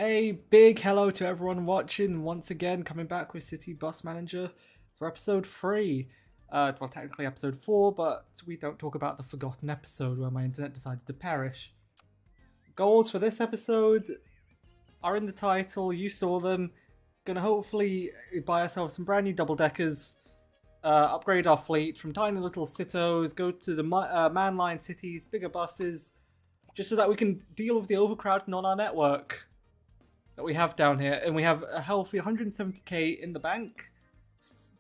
A big hello to everyone watching once again, coming back with City Bus Manager for episode 3. Well, technically episode 4, but we don't talk about the forgotten episode where my internet decided to perish. Goals for this episode are in the title, you saw them. Gonna hopefully buy ourselves some brand new double-deckers, upgrade our fleet from tiny little Cittos, go to the man-line cities, bigger buses, just so that we can deal with the overcrowding on our network that we have down here, and we have a healthy 170k in the bank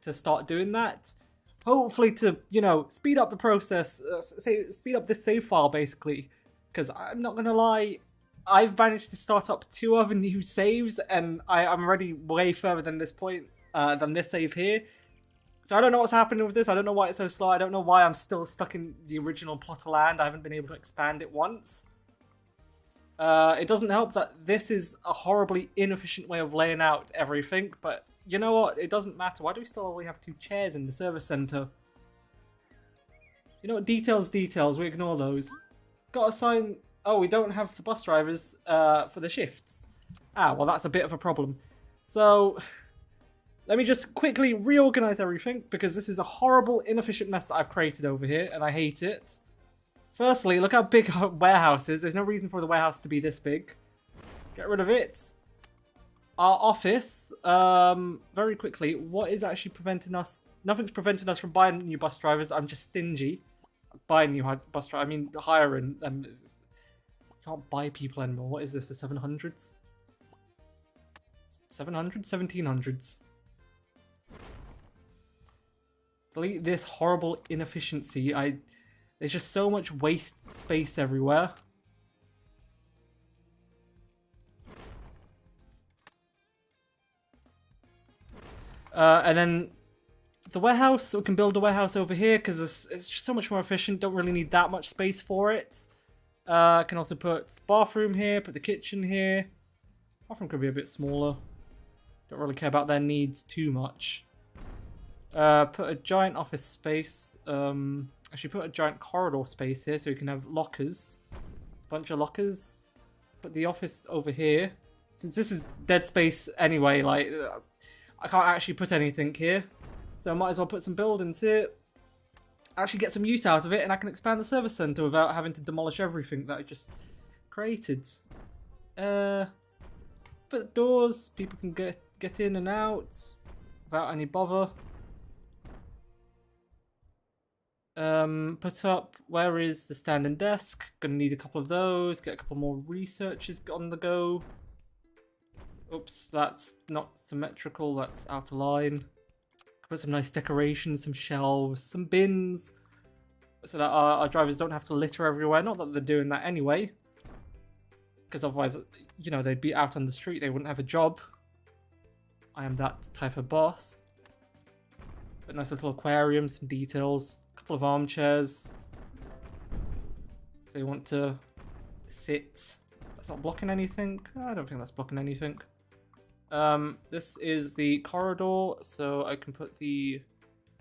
to start doing that. Hopefully to, speed up the process, speed up this save file basically, because I'm not gonna lie, I've managed to start up 2 other new saves, and I'm already way further than this point, than this save here. So I don't know what's happening with this, I don't know why it's so slow, I don't know why I'm still stuck in the original plot of land, I haven't been able to expand it once. It doesn't help that this is a horribly inefficient way of laying out everything, but you know what? It doesn't matter. Why do we still only have 2 chairs in the service center? You know what? Details, we ignore those. Got a sign. Oh, we don't have the bus drivers for the shifts. Ah, well, that's a bit of a problem. So, let me just quickly reorganize everything, because this is a horrible, inefficient mess that I've created over here, and I hate it. Firstly, look how big our warehouse is. There's no reason for the warehouse to be this big. Get rid of it. Our office, very quickly, what is actually preventing us? Nothing's preventing us from buying new bus drivers. I'm just stingy. Buying new bus drivers, I mean, hiring them. You can't buy people anymore. What is this, the 700s? 700s? 1700s. Delete this horrible inefficiency. There's just so much waste space everywhere. And then the warehouse, we can build a warehouse over here because it's just so much more efficient. Don't really need that much space for it. I can also put the bathroom here, put the kitchen here. Bathroom could be a bit smaller. Don't really care about their needs too much. Put a giant office space. Actually, put a giant corridor space here so we can have lockers. Bunch of lockers. Put the office over here. Since this is dead space anyway, like, I can't actually put anything here. So I might as well put some buildings here. Actually get some use out of it, and I can expand the service center without having to demolish everything that I just created. Put doors, people can get in and out without any bother. Put up, where is the standing desk? Gonna need a couple of those, get a couple more researchers on the go. Oops, that's not symmetrical, that's out of line. Put some nice decorations, some shelves, some bins, so that our drivers don't have to litter everywhere. Not that they're doing that anyway, because otherwise, they'd be out on the street, they wouldn't have a job. I am that type of boss. But nice little aquarium, some details. Couple of armchairs. If they want to sit. That's not blocking anything. I don't think that's blocking anything. This is the corridor, so I can put the...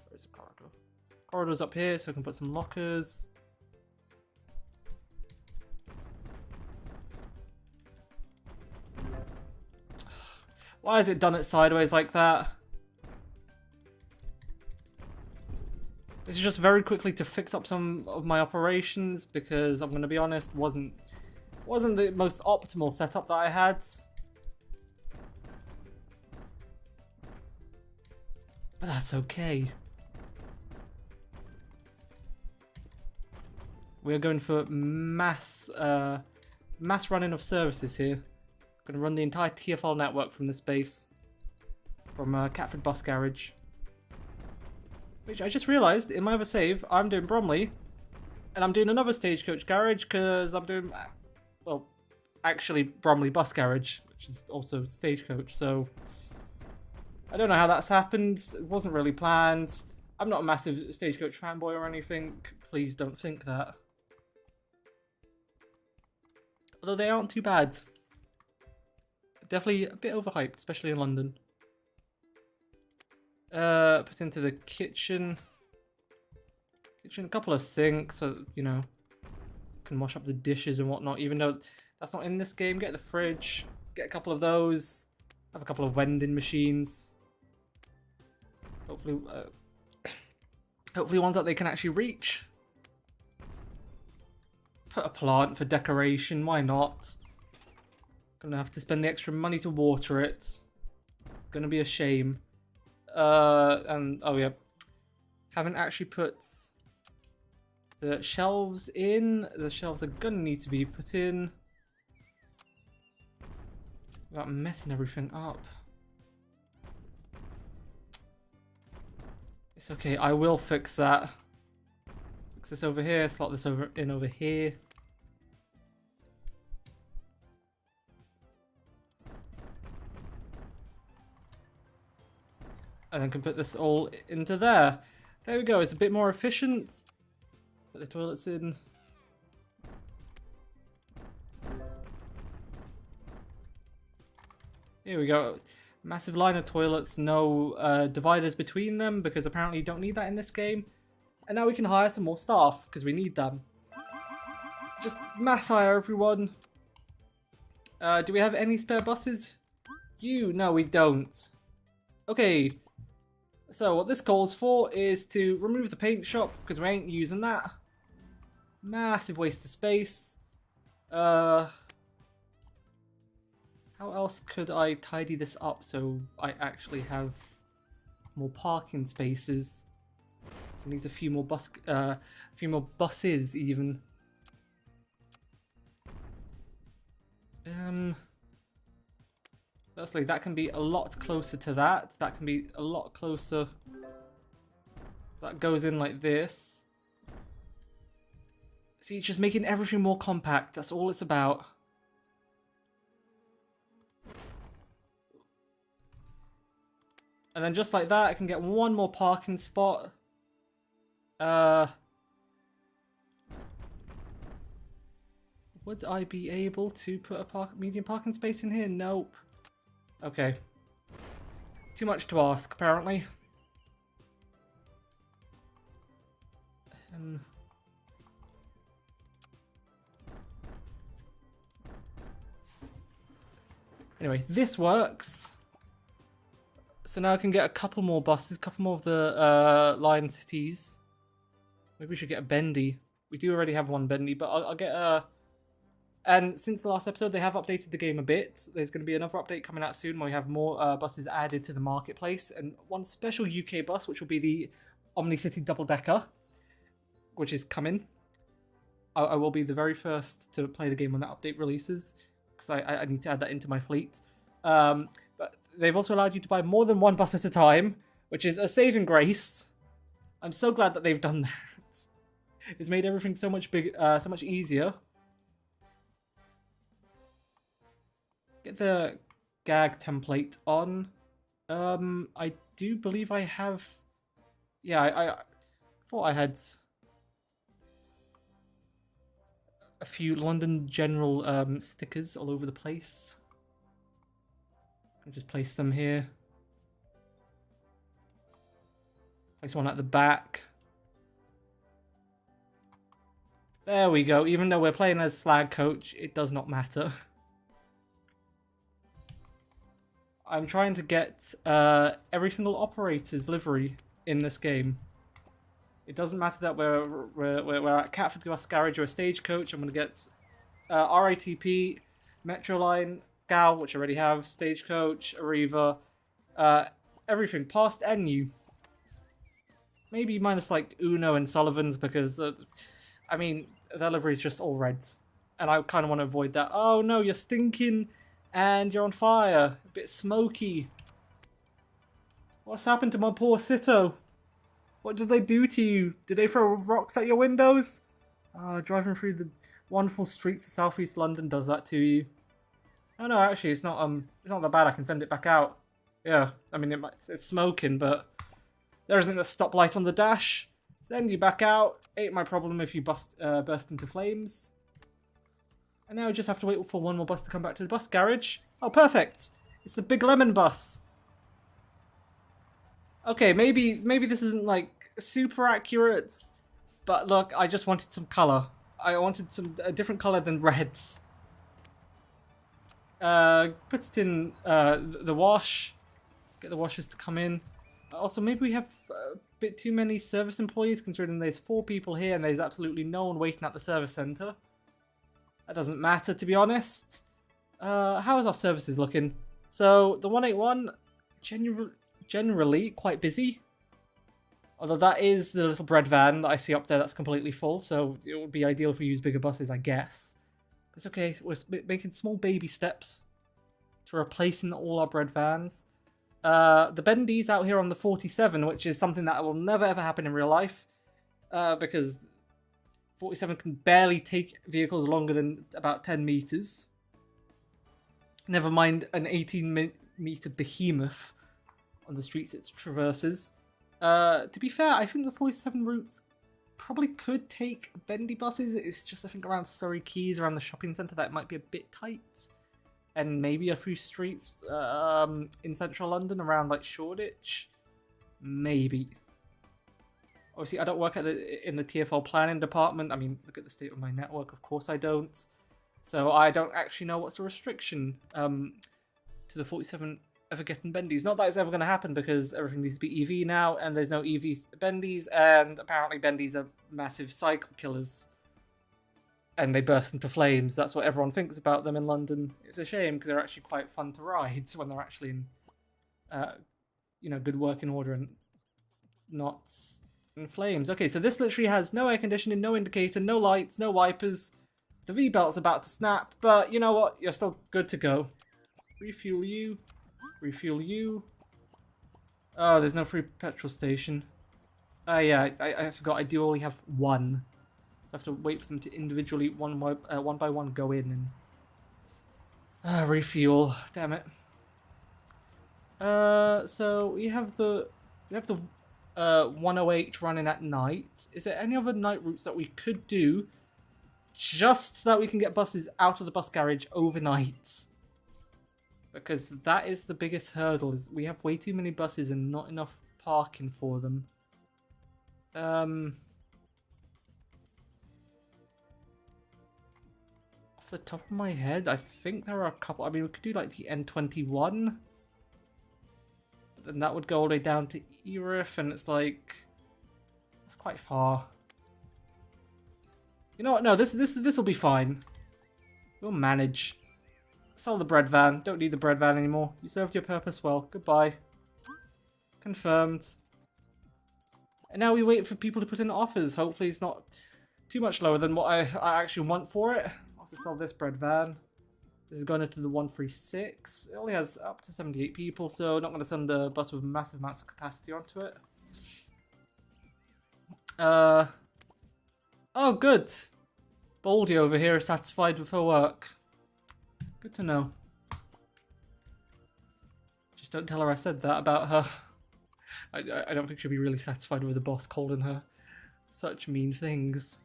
Where's the corridor? Corridor's up here, so I can put some lockers. Why has it done it sideways like that? This is just very quickly to fix up some of my operations, because I'm going to be honest, wasn't the most optimal setup that I had. But that's okay. We're going for mass running of services here. Going to run the entire TFL network from this base, from Catford Bus Garage. Which I just realised, in my other save, I'm doing Bromley, and I'm doing another Stagecoach Garage, because I'm doing, well, actually Bromley Bus Garage, which is also Stagecoach, so I don't know how that's happened. It wasn't really planned. I'm not a massive Stagecoach fanboy or anything, please don't think that. Although they aren't too bad. Definitely a bit overhyped, especially in London. Put into the kitchen. A couple of sinks, so, can wash up the dishes and whatnot, even though that's not in this game. Get the fridge. get a couple of those. Have a couple of vending machines. Hopefully, hopefully ones that they can actually reach. Put a plant for decoration, why not? Gonna have to spend the extra money to water it. It's gonna be a shame. And oh yeah, haven't actually put the shelves in. The shelves are gonna need to be put in. Without messing everything up. It's okay, I will fix that. Fix this over here, slot this in over here. And then can put this all into there. There we go, it's a bit more efficient. Put the toilets in. Here we go. Massive line of toilets, no dividers between them, because apparently you don't need that in this game. And now we can hire some more staff, because we need them. Just mass hire everyone. Do we have any spare buses? No, we don't. Okay. So what this calls for is to remove the paint shop, because we ain't using that. Massive waste of space. How else could I tidy this up so I actually have more parking spaces? So it needs a few more buses even. Firstly, that can be a lot closer to that. That can be a lot closer. That goes in like this. See, just making everything more compact. That's all it's about. And then just like that, I can get one more parking spot. Would I be able to put a medium parking space in here? Nope. Okay. Too much to ask, apparently. Anyway, this works. So now I can get a couple more buses, a couple more of the Lion Cities. Maybe we should get a bendy. We do already have one bendy, but I'll get a... And since the last episode, they have updated the game a bit. There's going to be another update coming out soon where we have more buses added to the marketplace. And one special UK bus, which will be the Omni-City Double-Decker, which is coming. I will be the very first to play the game when that update releases, because I need to add that into my fleet. But they've also allowed you to buy more than one bus at a time, which is a saving grace. I'm so glad that they've done that. It's made everything so much so much easier. Get the gag template on. I do believe I have... Yeah, I thought I had a few London General stickers all over the place. I'll just place them here. Place one at the back. There we go. Even though we're playing as Slag Coach, it does not matter. I'm trying to get every single operator's livery in this game. It doesn't matter that we're at Catford Bus Garage or a Stagecoach. I'm going to get RATP, Metroline, GAL, which I already have, Stagecoach, Arriva, everything, past and new. Maybe minus like Uno and Sullivan's, because, I mean, their livery is just all reds. And I kind of want to avoid that. Oh no, you're stinking and you're on fire. A bit smoky. What's happened to my poor Sito? What did they do to you? Did they throw rocks at your windows? Driving through the wonderful streets of southeast London does that to you. Oh no, actually, it's not that bad. I can send it back out. Yeah, I mean, it's smoking, but there isn't a stoplight on the dash. Send you back out. Ain't my problem if you burst into flames. And now we just have to wait for one more bus to come back to the bus garage. Oh, perfect! It's the Big Lemon bus. Okay, maybe this isn't like super accurate, but look, I just wanted some color. I wanted a different color than reds. Put it in the wash. Get the washers to come in. Also, maybe we have a bit too many service employees, considering there's 4 people here and there's absolutely no one waiting at the service center. That doesn't matter, to be honest. How is our services looking? So, the 181, generally quite busy. Although that is the little bread van that I see up there that's completely full, so it would be ideal if we use bigger buses, I guess. But it's okay, we're making small baby steps to replacing all our bread vans. The bendies out here on the 47, which is something that will never ever happen in real life, because 47 can barely take vehicles longer than about 10 meters. Never mind an 18-meter behemoth on the streets it traverses. To be fair, I think the 47 routes probably could take bendy buses. It's just, I think, around Surrey Quays, around the shopping centre, that might be a bit tight. And maybe a few streets in central London, around like Shoreditch. Maybe. Obviously, I don't work in the TfL planning department. I mean, look at the state of my network. Of course I don't. So I don't actually know what's the restriction to the 47 ever getting bendies. Not that it's ever going to happen, because everything needs to be EV now, and there's no EV bendies, and apparently bendies are massive cycle killers. And they burst into flames. That's what everyone thinks about them in London. It's a shame, because they're actually quite fun to ride when they're actually in, good working order and not in flames. Okay, so this literally has no air conditioning, no indicator, no lights, no wipers. The V-belt's about to snap, but you know what? You're still good to go. Refuel you. Refuel you. Oh, there's no free petrol station. Yeah, I forgot. I do only have one. I have to wait for them to individually one by one go in and refuel. Damn it. So we have the 108 running at night. Is there any other night routes that we could do, just so that we can get buses out of the bus garage overnight? Because that is the biggest hurdle, is we have way too many buses and not enough parking for them. Off the top of my head, I think there are a couple. I mean, we could do like the N21. But then that would go all the way down to Erith, and it's like, it's quite far. You know what? No, this will be fine. We'll manage. Sell the bread van. Don't need the bread van anymore. You served your purpose well. Goodbye. Confirmed. And now we wait for people to put in offers. Hopefully it's not too much lower than what I actually want for it. I'll also sell this bread van. This is going into the 136. It only has up to 78 people, so not going to send a bus with massive amounts of capacity onto it. Oh, good. Baldy over here is satisfied with her work. Good to know. Just don't tell her I said that about her. I don't think she'll be really satisfied with the boss calling her such mean things.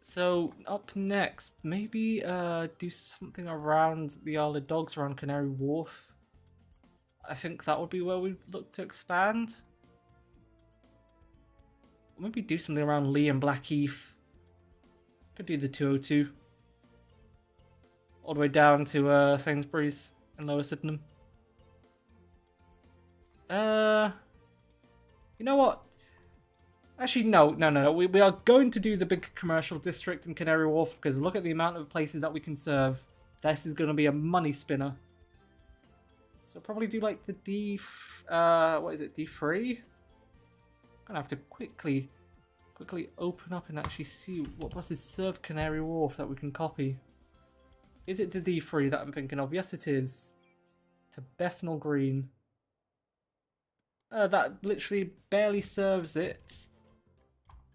So, up next, maybe do something around the Isle of Dogs, around Canary Wharf. I think that would be where we look to expand. Maybe do something around Lee and Blackheath. Could do the 202. All the way down to Sainsbury's and Lower Sydenham. You know what? Actually, no. We are going to do the big commercial district in Canary Wharf, because look at the amount of places that we can serve. This is going to be a money spinner. So probably do like the what is it, D3? I'm gonna have to quickly open up and actually see what buses serve Canary Wharf that we can copy. Is it the D3 that I'm thinking of? Yes, it is. To Bethnal Green. That literally barely serves it.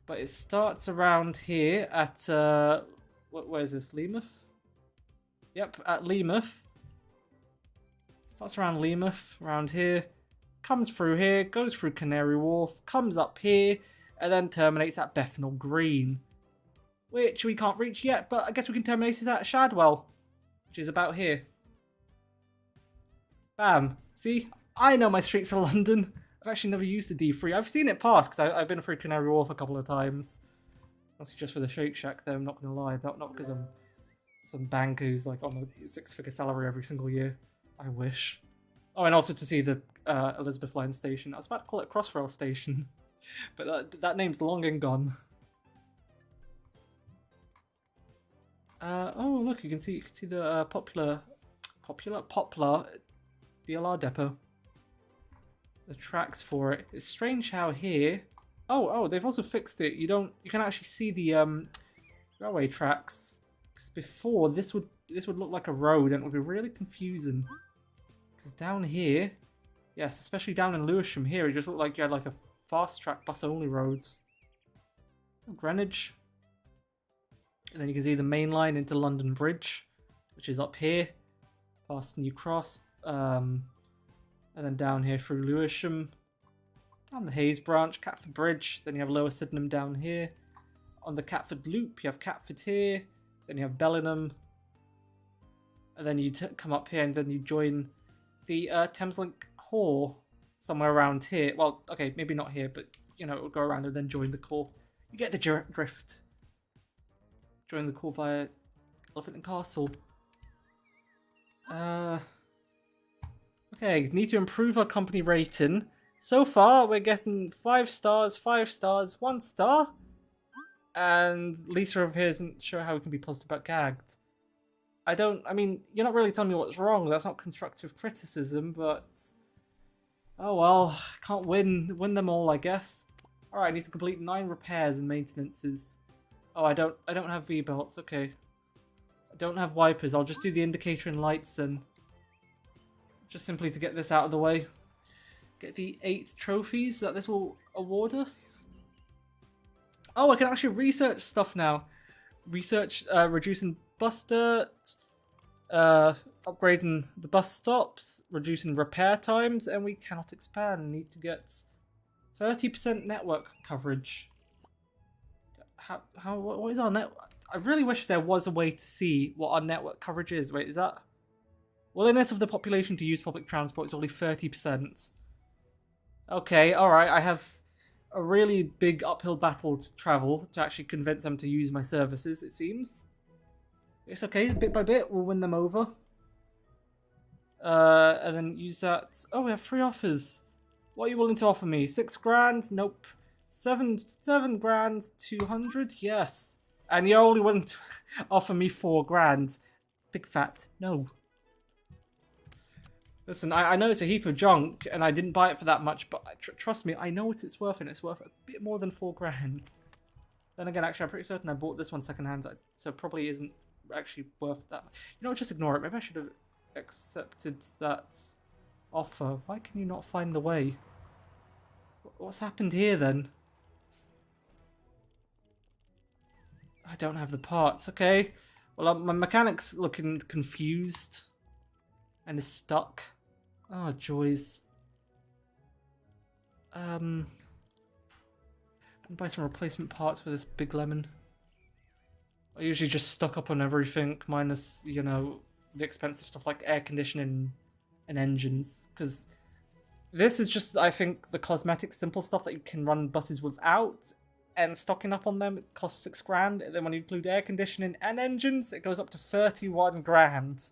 But it starts around here at, where is this, Leamouth? Yep, at Leamouth. Starts around Leamouth, around here. Comes through here, goes through Canary Wharf, comes up here, and then terminates at Bethnal Green. Which we can't reach yet, but I guess we can terminate it at Shadwell, which is about here. Bam. See? I know my streets of London. I've actually never used the D3. I've seen it pass, because I've been through Canary Wharf a couple of times. Mostly just for the Shake Shack though, I'm not gonna lie. Not because I'm some banker who's like on a 6-figure salary every single year. I wish. Oh, and also to see the Elizabeth Line station. I was about to call it Crossrail Station, but that name's long and gone. Oh look, you can see the popular DLR depot. The tracks for it. It's strange how here. Oh, they've also fixed it. You can actually see the railway tracks. Because before this would look like a road and it would be really confusing. Because down here, yes, especially down in Lewisham here, it just looked like you had like a fast track bus only roads. Oh, Greenwich. And then you can see the main line into London Bridge, which is up here, past New Cross, and then down here through Lewisham, down the Hayes branch, Catford Bridge, then you have Lower Sydenham down here. On the Catford Loop, you have Catford here, then you have Bellingham, and then you come up here and then you join the Thameslink core somewhere around here. Well, okay, maybe not here, but you know, it will go around and then join the core. You get the drift. Join the core via Elephant and Castle. Okay, need to improve our company rating. So far, we're getting 5 stars, 5 stars, 1 star. And Lisa over here isn't sure how we can be positive about Gagged. I mean, you're not really telling me what's wrong. That's not constructive criticism, but... Oh well, can't win them all, I guess. Alright, I need to complete 9 repairs and maintenances. Oh, I don't have V-belts, okay. I don't have wipers, I'll just do the indicator and lights then. Just simply to get this out of the way. Get the 8 trophies that this will award us. Oh, I can actually research stuff now. Research reducing bus dirt, upgrading the bus stops, reducing repair times, and we cannot expand. Need to get 30% network coverage. What is our network? I really wish there was a way to see what our network coverage is. Wait, is that... Willingness of the population to use public transport is only 30%. Okay, alright, I have a really big uphill battle to travel to actually convince them to use my services, it seems. It's okay, bit by bit, we'll win them over. And then use that... Oh, we have 3 offers. What are you willing to offer me? 6 grand? Nope. 7 grand, 200? Yes. And you're only willing to offer me 4 grand. Big fat no. Listen, I know it's a heap of junk, and I didn't buy it for that much, but trust me, I know what it's worth, and it's worth a bit more than 4 grand. Then again, actually, I'm pretty certain I bought this one secondhand, so it probably isn't actually worth that much. You know what, just ignore it. Maybe I should have accepted that offer. Why can you not find the way? What's happened here, then? I don't have the parts. Okay. Well, my mechanic's looking confused. And is stuck. Oh, joys. Can buy some replacement parts for this big lemon. I usually just stock up on everything, minus, you know, the expensive stuff like air conditioning and engines. Because this is just, I think, the cosmetic, simple stuff that you can run buses without. And stocking up on them, it costs 6 grand. And then when you include air conditioning and engines, it goes up to 31 grand.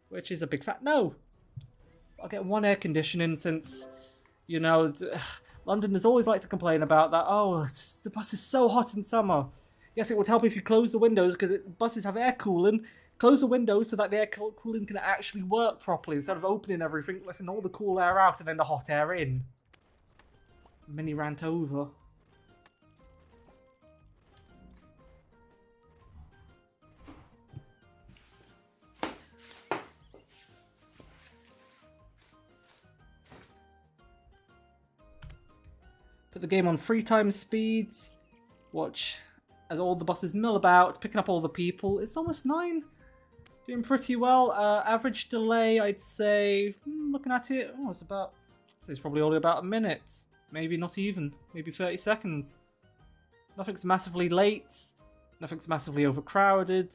Which is a big fat no. I'll get 1 air conditioning since, you know, Londoners always like to complain about that. Oh, the bus is so hot in summer. Yes, it would help if you close the windows because buses have air cooling. Close the windows so that the air cooling can actually work properly instead of opening everything, letting all the cool air out and then the hot air in. Mini rant over. Put the game on 3 times speeds. Watch as all the buses mill about, picking up all the people. It's almost 9. Doing pretty well. Average delay, I'd say, looking at it, oh, it's probably only about a minute. Maybe not even. Maybe 30 seconds. Nothing's massively late. Nothing's massively overcrowded.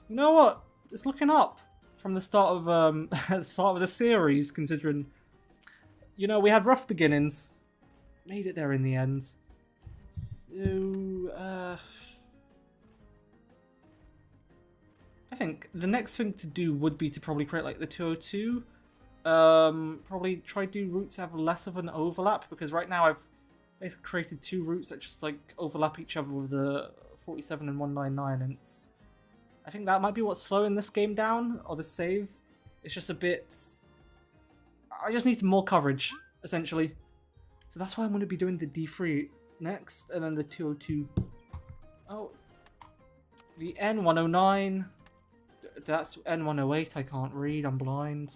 You know what? It's looking up from the start of the series, considering, you know, we had rough beginnings. Made it there in the end. So, I think the next thing to do would be to probably create like the 202. Probably try to do routes that have less of an overlap, because right now I've basically created two routes that just like overlap each other with the 47 and 199, and I think that might be what's slowing this game down, or the save. It's just a bit... I just need more coverage, essentially. So that's why I'm going to be doing the D3 next, and then the 202. Oh, the N109. That's N108, I can't read, I'm blind.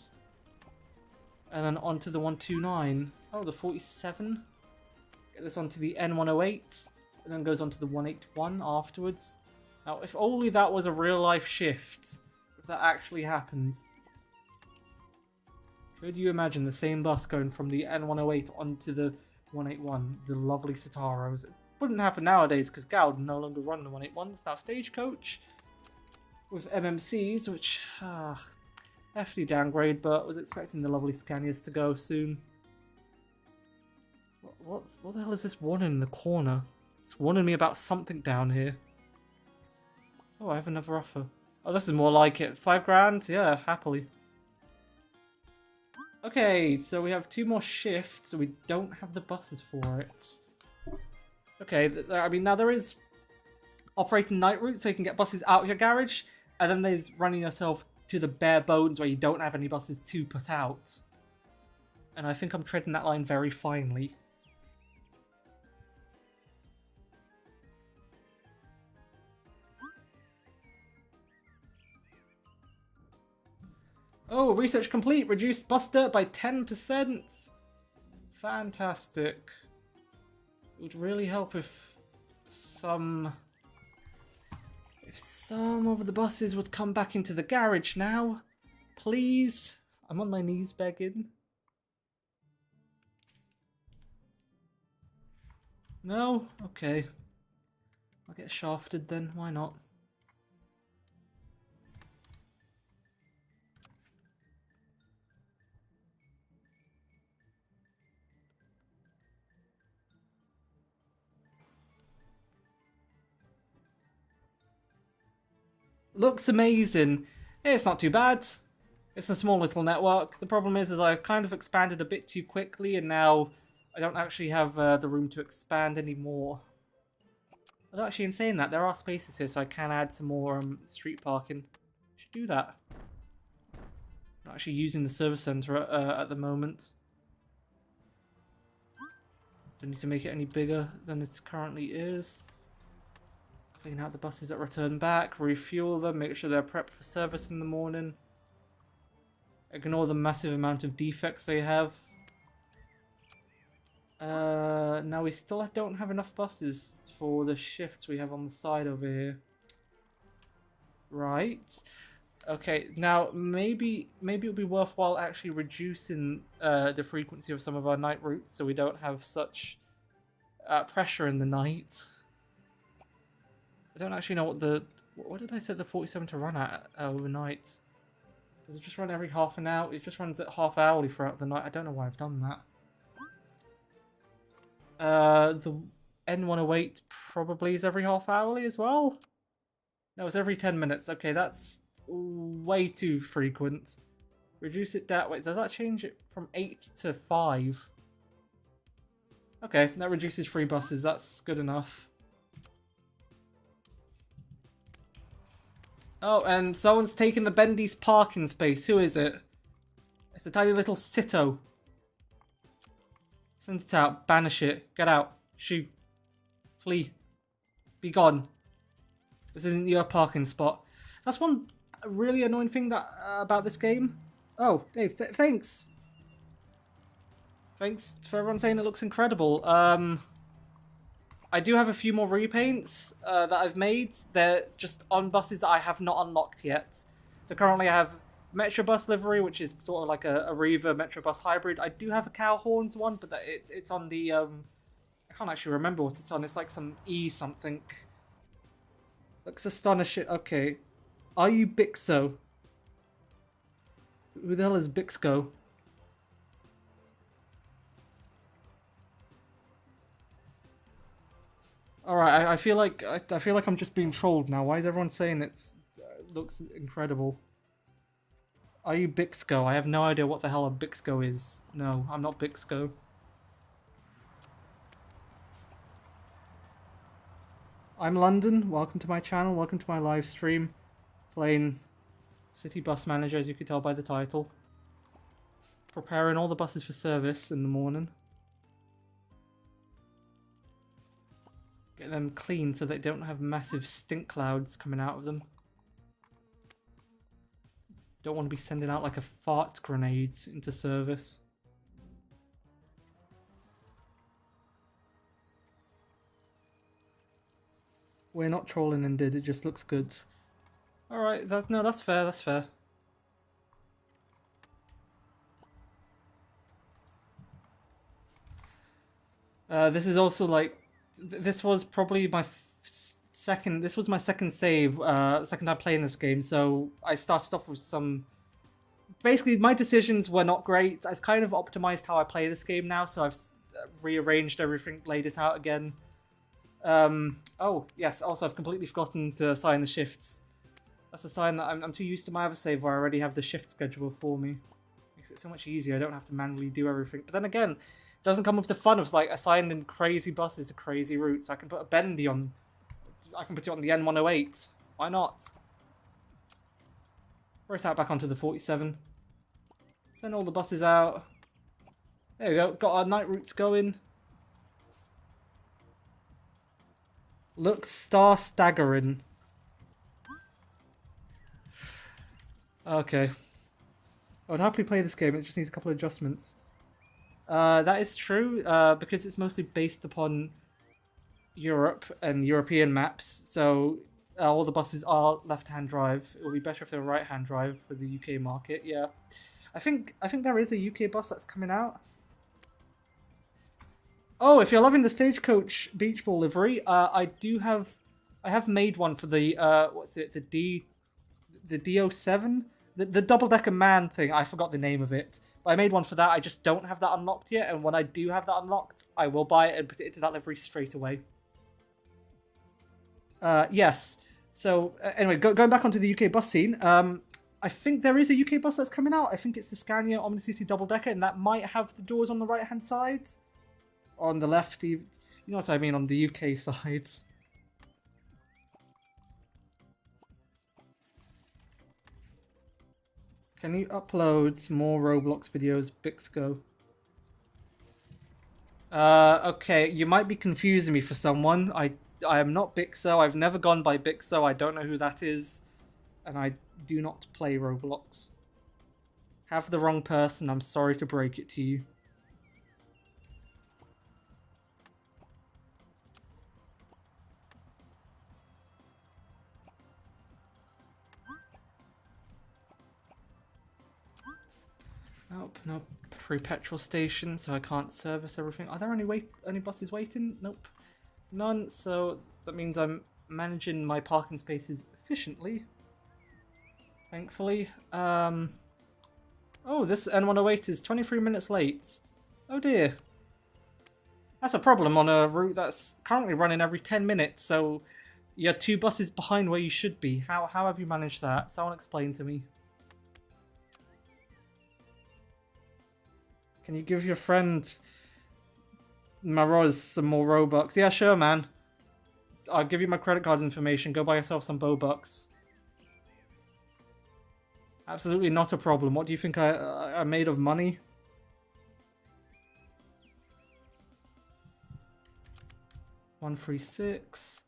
And then onto the 129. Oh, the 47. Get this onto the N108, and then goes onto the 181 afterwards. Now, if only that was a real-life shift, if that actually happens. Could you imagine the same bus going from the N108 onto the 181, the lovely Sataros? It wouldn't happen nowadays, because Gal no longer run the 181. It's now Stagecoach with MMCs, which, hefty downgrade, but was expecting the lovely Scanias to go soon. What the hell is this warning in the corner? It's warning me about something down here. Oh, I have another offer. Oh, this is more like it. 5 grand? Yeah, happily. Okay, so we have 2 more shifts, so we don't have the buses for it. Okay, I mean, now there is operating night routes, so you can get buses out of your garage, and then there's running yourself to the bare bones where you don't have any buses to put out. And I think I'm treading that line very finely. Oh, research complete. Reduced bus dirt by 10%. Fantastic. It would really help if some of the buses would come back into the garage now. Please. I'm on my knees begging. No? Okay. I'll get shafted then. Why not? Looks amazing. It's not too bad. It's a small little network. The problem is I've kind of expanded a bit too quickly, and now I don't actually have the room to expand anymore. Although actually, in saying that, there are spaces here, so I can add some more street parking. Should do that. Not actually using the service center at the moment. Don't need to make it any bigger than it currently is. Clean out the buses that return back, refuel them, make sure they're prepped for service in the morning. Ignore the massive amount of defects they have. Now we still don't have enough buses for the shifts we have on the side over here. Right. Okay, now maybe it'll be worthwhile actually reducing the frequency of some of our night routes so we don't have such pressure in the night. I don't actually know what did I set the 47 to run at overnight? Does it just run every half an hour? It just runs at half hourly throughout the night. I don't know why I've done that. The N108 probably is every half hourly as well. No, it's every 10 minutes. Okay, that's way too frequent. Reduce it down. Wait, does that change it from 8 to 5? Okay, that reduces 3 buses. That's good enough. Oh, and someone's taken the Bendy's parking space. Who is it? It's a tiny little Sito. Send it out. Banish it. Get out. Shoo. Flee. Be gone. This isn't your parking spot. That's one really annoying thing that about this game. Oh, Dave, thanks. Thanks for everyone saying it looks incredible. I do have a few more repaints that I've made. They're just on buses that I have not unlocked yet. So currently I have Metrobus livery, which is sort of like a Riva Metrobus hybrid. I do have a cow horns one, but it's on the I can't actually remember what it's on. It's like some E something. Looks astonishing. Okay, are you Bixo? Who the hell is Bixco? All right, I feel like I feel like I'm just being trolled now. Why is everyone saying looks incredible? Are you Bixco? I have no idea what the hell a Bixco is. No, I'm not Bixco. I'm London. Welcome to my channel. Welcome to my live stream. Playing City Bus Manager, as you can tell by the title. Preparing all the buses for service in the morning. Get them clean so they don't have massive stink clouds coming out of them. Don't want to be sending out like a fart grenade into service. We're not trolling indeed, it just looks good. Alright, that's fair, that's fair. This is also like, this was probably my second save, second time playing this game, so I started off with some... Basically, my decisions were not great. I've kind of optimized how I play this game now, so I've rearranged everything, laid it out again. Oh, yes, also I've completely forgotten to assign the shifts. That's a sign that I'm too used to my other save where I already have the shift schedule for me. Makes it so much easier, I don't have to manually do everything. But then again, it doesn't come with the fun of like assigning crazy buses to crazy routes. I can put a bendy on... I can put it on the N108. Why not? Rotate back onto the 47. Send all the buses out. There we go, got our night routes going. Looks star staggering. Okay. I would happily play this game, it just needs a couple of adjustments. That is true, because it's mostly based upon Europe and European maps, so all the buses are left-hand drive. It would be better if they were right-hand drive for the UK market, yeah. I think there is a UK bus that's coming out. Oh, if you're loving the Stagecoach Beach Ball livery, I have made one for the what's it, the D07, the double-decker man thing. I forgot the name of it, but I made one for that. I just don't have that unlocked yet, and when I do have that unlocked, I will buy it and put it into that livery straight away. Yes. So anyway, going back onto the UK bus scene. I think there is a UK bus that's coming out. I think it's the Scania Omnicity double-decker, and that might have the doors on the right-hand side. On the left, you know what I mean, on the UK side. Can you upload more Roblox videos, Bixco? Okay, you might be confusing me for someone. I am not Bixo, I've never gone by Bixo, I don't know who that is. And I do not play Roblox. Have the wrong person, I'm sorry to break it to you. Nope, no free petrol station, so I can't service everything. Are there any buses waiting? Nope. None, so that means I'm managing my parking spaces efficiently. Thankfully. Oh, this N108 is 23 minutes late. Oh dear. That's a problem on a route that's currently running every 10 minutes, so you're 2 buses behind where you should be. How have you managed that? Someone explain to me. Can you give your friend Maroz some more Robux? Yeah, sure, man. I'll give you my credit card information. Go buy yourself some Bobucks. Absolutely not a problem. What do you think I'm made of money? $136.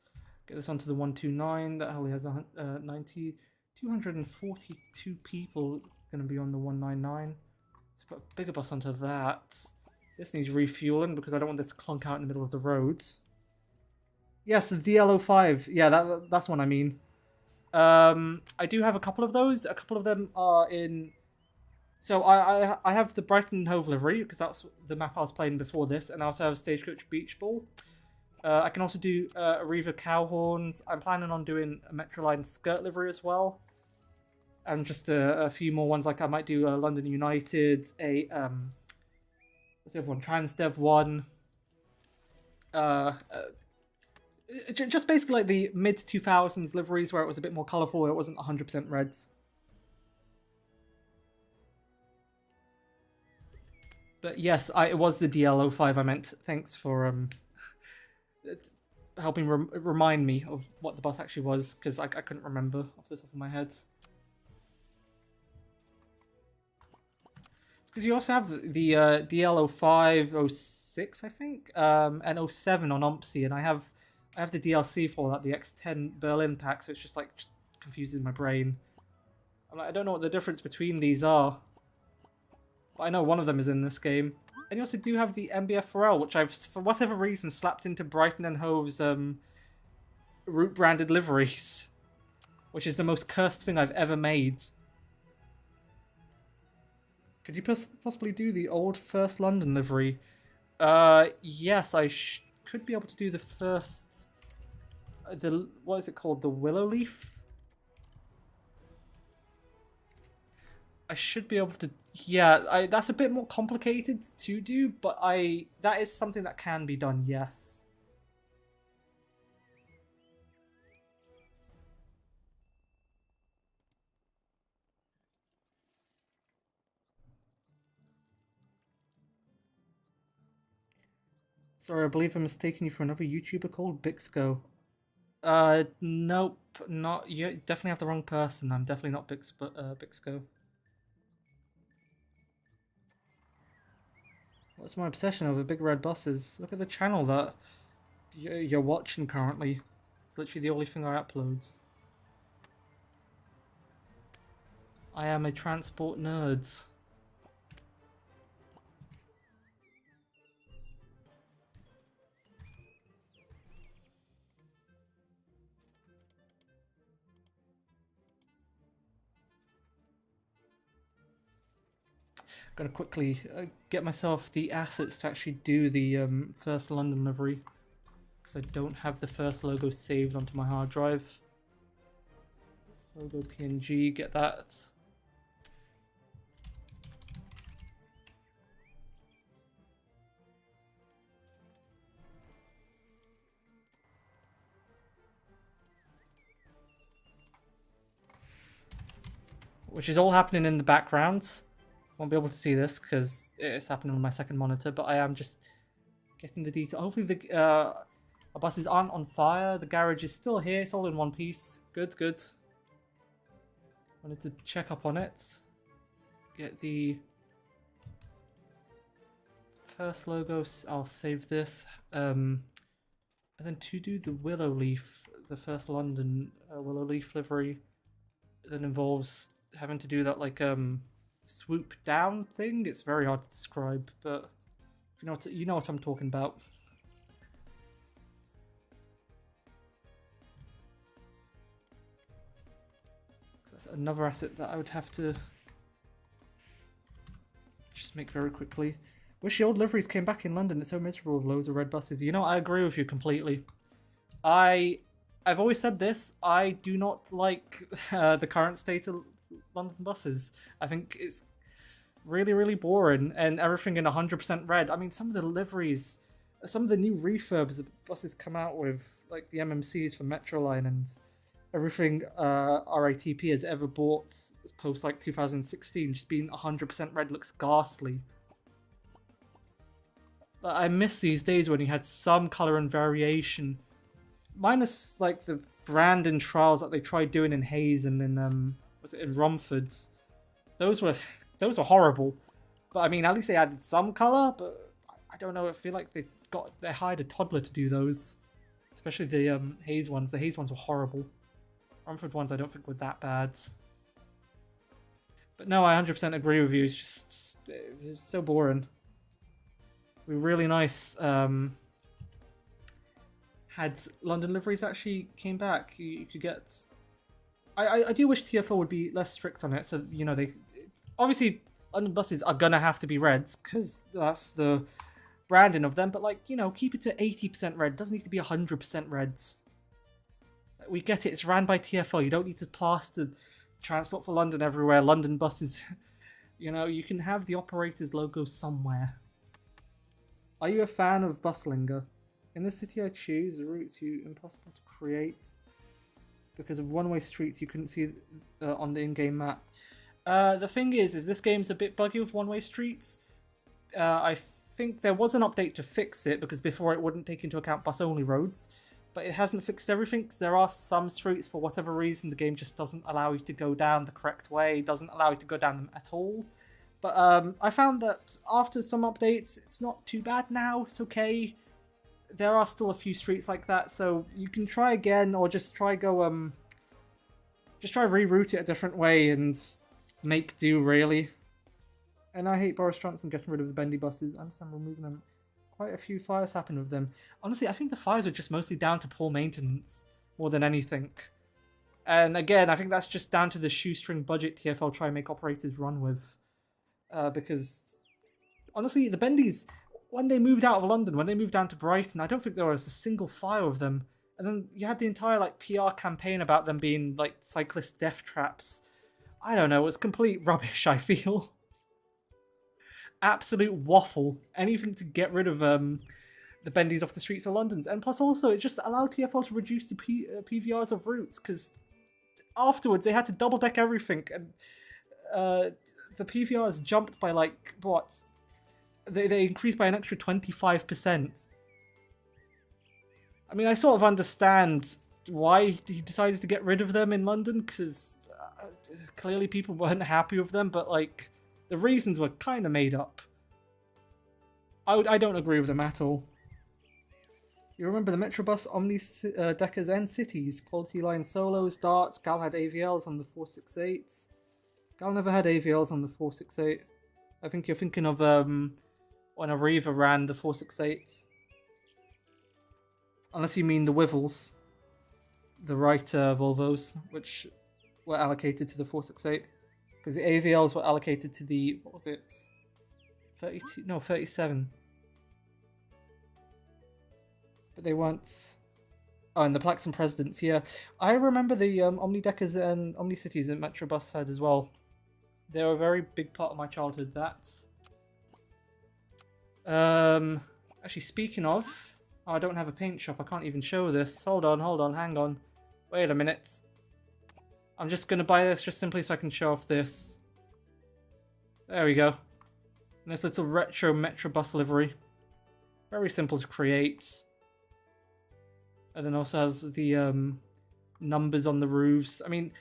Get this onto the 129. That only has 242 people going to be on the 199. Let's put a bigger bus onto that. This needs refueling because I don't want this to clunk out in the middle of the road. Yes, the DL05. Yeah, that's what I mean. I do have a couple of those. A couple of them are in... So I have the Brighton and Hove livery because that's the map I was playing before this. And I also have Stagecoach Beach Ball. I can also do Arriva Cow Horns. I'm planning on doing a Metroline Skirt livery as well. And just a few more ones, like I might do London United, what's the other one? Transdev one. Just basically like the mid-2000s liveries where it was a bit more colourful, where it wasn't 100% reds. But yes, it was the DL05 I meant. Thanks for helping remind me of what the bus actually was, because I couldn't remember off the top of my head. Because you also have the DL05, 06, I think, and 07 on OMPSI, and I have the DLC for that, the X10 Berlin pack, so it's just confuses my brain. I'm like, I don't know what the difference between these are, but I know one of them is in this game. And you also do have the MBF Pharrell, which I've, for whatever reason, slapped into Brighton and Hove's route branded liveries, which is the most cursed thing I've ever made. Could you possibly do the old First London livery? Yes, I could be able to do the first... what is it called? The Willow Leaf? I should be able to... Yeah, that's a bit more complicated to do, but that is something that can be done, yes. Sorry, I believe I'm mistaking you for another YouTuber called Bixco. Nope, not you. Definitely have the wrong person. I'm definitely not Bixco. What's my obsession over big red buses? Look at the channel that you're watching currently. It's literally the only thing I upload. I am a transport nerd. Gonna quickly get myself the assets to actually do the first London livery, because I don't have the first logo saved onto my hard drive. First logo PNG, get that. Which is all happening in the background. Won't be able to see this because it's happening on my second monitor, but I am just getting the detail. Hopefully the our buses aren't on fire. The garage is still here. It's all in one piece. Good, good. Wanted to check up on it. Get the first logo. I'll save this. And then to do the Willow Leaf, the first London Willow Leaf livery, that involves having to do that swoop down thing. It's very hard to describe, but you know what I'm talking about. That's another asset that I would have to just make very quickly. Wish the old liveries came back in London. It's so miserable with loads of red buses. You know, I agree with you completely. I've always said this. I do not like the current state of London buses. I think it's really, really boring, and everything in 100% red. I mean, some of the liveries, some of the new refurbs that buses come out with, like the MMCs for Metroline and everything RATP has ever bought post 2016, just being 100% red looks ghastly. I miss these days when you had some color and variation, minus the Brandon trials that they tried doing in Hayes and in was it in Romford. Those were horrible, but I mean, at least they added some color. But I don't know. I feel like they hired a toddler to do those, especially the Hayes ones. The Hayes ones were horrible. Romford ones I don't think were that bad. But no, I 100% agree with you. It's just so boring. We really nice had London liveries actually came back. You could get. I do wish TFL would be less strict on it. So they obviously London buses are gonna have to be reds because that's the branding of them. But keep it to 80% red. It doesn't need to be 100% reds. We get it. It's ran by TFL. You don't need to plaster Transport for London everywhere. London buses. You can have the operator's logo somewhere. Are you a fan of Buslinger? In the city I choose, the route to impossible to create because of one-way streets you couldn't see on the in-game map. The thing is this game's a bit buggy with one-way streets. I think there was an update to fix it because before it wouldn't take into account bus-only roads, but it hasn't fixed everything because there are some streets, for whatever reason, the game just doesn't allow you to go down the correct way, doesn't allow you to go down them at all. But I found that after some updates, it's not too bad now, it's okay. There are still a few streets like that, so you can try again, or just try reroute it a different way and make do, really. And I hate Boris Johnson getting rid of the bendy buses. I understand removing them. Quite a few fires happened with them. Honestly, I think the fires were just mostly down to poor maintenance, more than anything. And again, I think that's just down to the shoestring budget TFL try and make operators run with. Because, honestly, the bendies, when they moved out of London, when they moved down to Brighton, I don't think there was a single fire of them. And then you had the entire PR campaign about them being cyclist death traps. I don't know, it was complete rubbish, I feel. Absolute waffle. Anything to get rid of the bendies off the streets of London. And plus also, it just allowed TFL to reduce the PVRs of routes, because afterwards they had to double deck everything. And the PVRs jumped by what? They increased by an extra 25%. I mean, I sort of understand why he decided to get rid of them in London, because clearly people weren't happy with them, but the reasons were kind of made up. I don't agree with them at all. You remember the Metrobus Omni Deckers and Cities, Quality Line Solos, Darts, Gal had AVLs on the 468s. Gal never had AVLs on the 468. I think you're thinking of when Arriva ran the 468. Unless you mean the Wivels. The right Volvos, which were allocated to the 468. Because the AVLs were allocated to the, what was it? 32? No, 37. But they weren't... Oh, and the Plaques and Presidents, yeah. I remember the Omnideckers and Omnicities and Metrobus had as well. They were a very big part of my childhood, that's... Actually, speaking of... Oh, I don't have a paint shop, I can't even show this. Hold on, hang on. Wait a minute. I'm just going to buy this just simply so I can show off this. There we go. Nice little retro Metrobus livery. Very simple to create. And then also has the numbers on the roofs. I mean,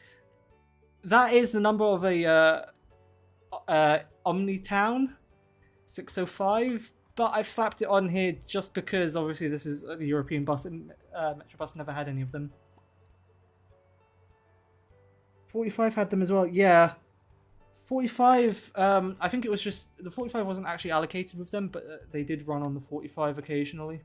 that is the number of a Omnitown 605. But I've slapped it on here just because obviously this is a European bus and Metrobus never had any of them. 45 had them as well, yeah. 45, I think it was just, the 45 wasn't actually allocated with them, but they did run on the 45 occasionally.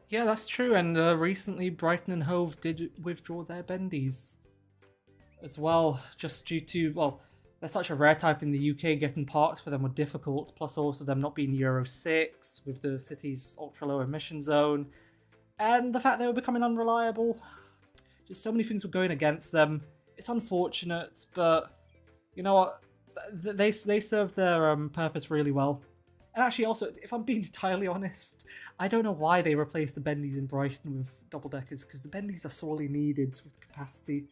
Yeah, that's true, and recently Brighton and Hove did withdraw their bendies as well, just due to, well, they're such a rare type in the UK, getting parts for them were difficult, plus also them not being Euro 6, with the city's ultra-low emission zone, and the fact they were becoming unreliable. Just so many things were going against them. It's unfortunate, but you know what? They serve their purpose really well. And actually, also, if I'm being entirely honest, I don't know why they replaced the bendies in Brighton with double-deckers, because the bendies are sorely needed with capacity.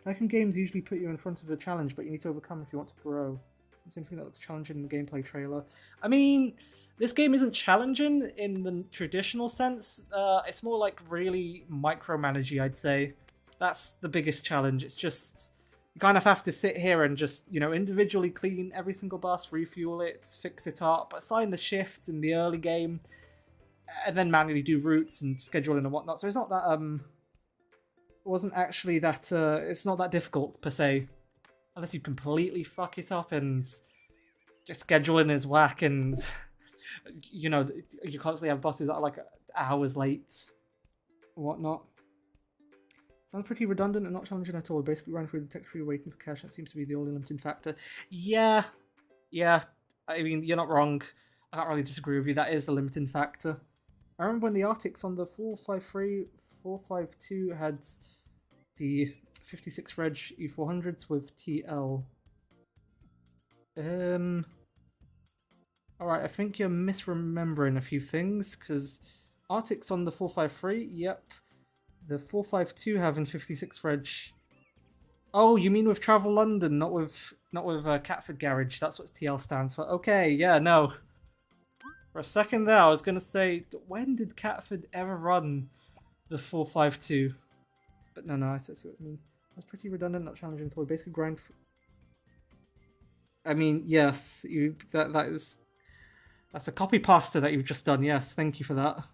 Tycoon games usually put you in front of a challenge, but you need to overcome if you want to grow. It's something that looks challenging in the gameplay trailer. I mean, this game isn't challenging in the traditional sense. It's more like really micromanagey, I'd say. That's the biggest challenge. It's just You kind of have to sit here and just, individually clean every single bus, refuel it, fix it up, assign the shifts in the early game, and then manually do routes and scheduling and whatnot. So it's not that, it wasn't actually that, it's not that difficult per se. Unless you completely fuck it up and just scheduling is whack and, you constantly have buses that are like hours late and whatnot. Sounds pretty redundant and not challenging at all. Basically ran through the tech tree waiting for cash. That seems to be the only limiting factor. Yeah. I mean, you're not wrong. I can't really disagree with you. That is the limiting factor. I remember when the Arctics on the 453, 452 had the 56 Reg E400s with TL. Alright, I think you're misremembering a few things, because Arctics on the 453, yep. The 452 having 56 Reg. Oh, you mean with Travel London, not with Catford Garage. That's what TL stands for. Okay, yeah, no. For a second there, I was going to say, when did Catford ever run the 452? But no, I see what it means. That's pretty redundant, not challenging at all. Basically grind... I mean, yes, that's a copy pasta that you've just done. Yes, thank you for that.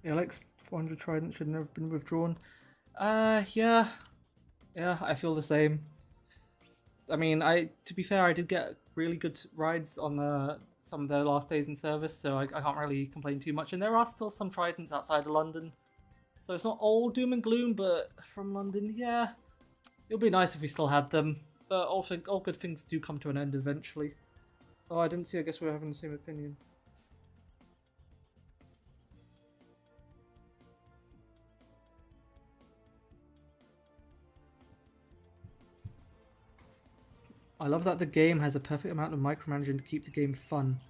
Alex, 400 Trident should never have been withdrawn. Yeah, I feel the same. I mean, to be fair, I did get really good rides on some of the last days in service, so I can't really complain too much. And there are still some Tridents outside of London, so it's not all doom and gloom. But from London, yeah, it would be nice if we still had them. But also, all good things do come to an end eventually. Oh, I didn't see. I guess we're having the same opinion. I love that the game has a perfect amount of micromanaging to keep the game fun.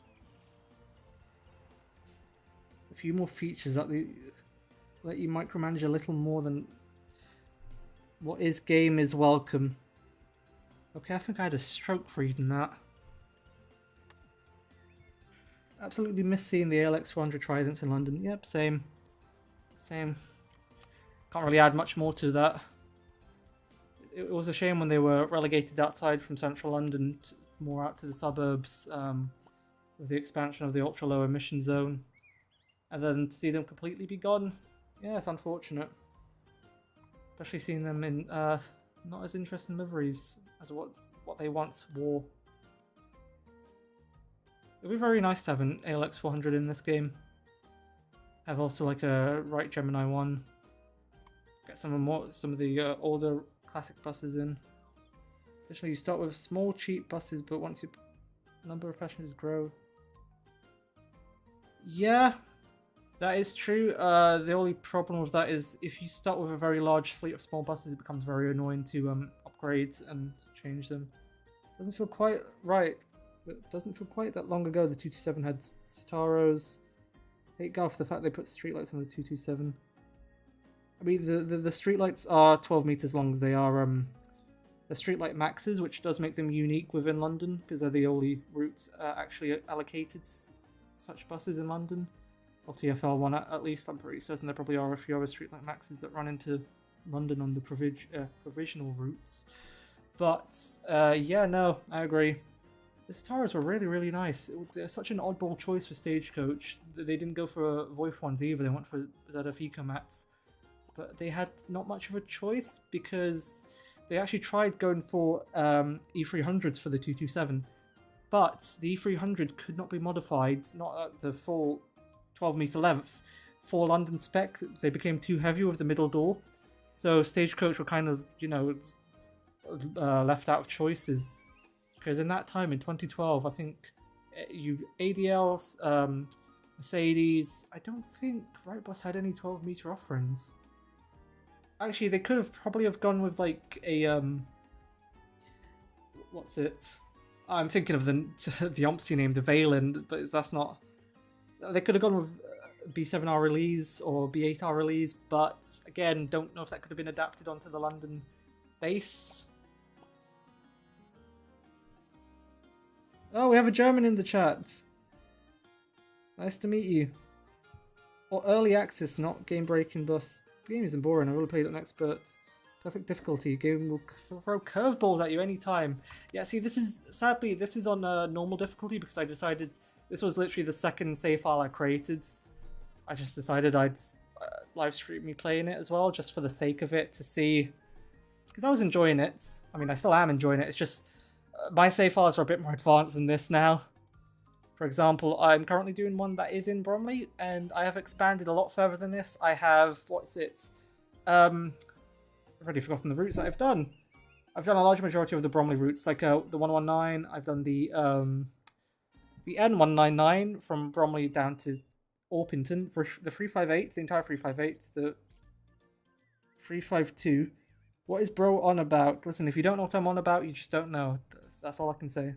A few more features that let you micromanage a little more than what is game is welcome. Okay, I think I had a stroke for reading that. Absolutely miss seeing the ALX 400 Tridents in London. Yep, same. Can't really add much more to that. It was a shame when they were relegated outside from central London, more out to the suburbs, with the expansion of the ultra low emission zone, and then to see them completely be gone. Yeah, it's unfortunate, especially seeing them in not as interesting liveries as what they once wore. It'd be very nice to have an ALX 400 in this game. Have also like a Wright Gemini 1. Get some of the older classic buses in. Additionally, you start with small, cheap buses, but once your number of passengers grow... Yeah, that is true. The only problem with that is if you start with a very large fleet of small buses, it becomes very annoying to upgrade and change them. Doesn't feel quite right. It doesn't feel quite that long ago the 227 had Citaros. Hate Gal for the fact they put streetlights on the 227. I mean, the streetlights are 12 meters long. They are the streetlight maxes, which does make them unique within London because they're the only routes actually allocated such buses in London. Or TfL one at least. I'm pretty certain there probably are a few other streetlight maxes that run into London on the provisional routes. But yeah, no, I agree. The Citaros were really, really nice. They're such an oddball choice for Stagecoach. They didn't go for Voif ones either. They went for ZF Ecomats. But they had not much of a choice because they actually tried going for E300s for the 227. But the E300 could not be modified, not at the full 12 meter length. For London spec, they became too heavy with the middle door. So Stagecoach were kind of, left out of choices. Because in that time, in 2012, I think ADLs, Mercedes, I don't think Wrightbus had any 12-meter offerings. Actually, they could have probably have gone with like a what's it? I'm thinking of the Yompsy name, the Valen, but that's not. They could have gone with B7R release or B8R release, but again, don't know if that could have been adapted onto the London base. Oh, we have a German in the chat. Nice to meet you. Or early access, not game breaking bus. The game isn't boring. I really played it on experts. Perfect difficulty. Game will throw curveballs at you anytime. Yeah, see, this is on normal difficulty because I decided this was literally the second save file I created. I just decided I'd live stream me playing it as well, just for the sake of it, to see, because I was enjoying it. I mean, I still am enjoying it. It's just my save files are a bit more advanced than this now. For example, I'm currently doing one that is in Bromley, and I have expanded a lot further than this. I have, what's it? I've already forgotten the routes that I've done. I've done a large majority of the Bromley routes, like the 119. I've done the N199 from Bromley down to Orpington, for the 358, the entire 358, the 352. What is bro on about? Listen, if you don't know what I'm on about, you just don't know. That's all I can say.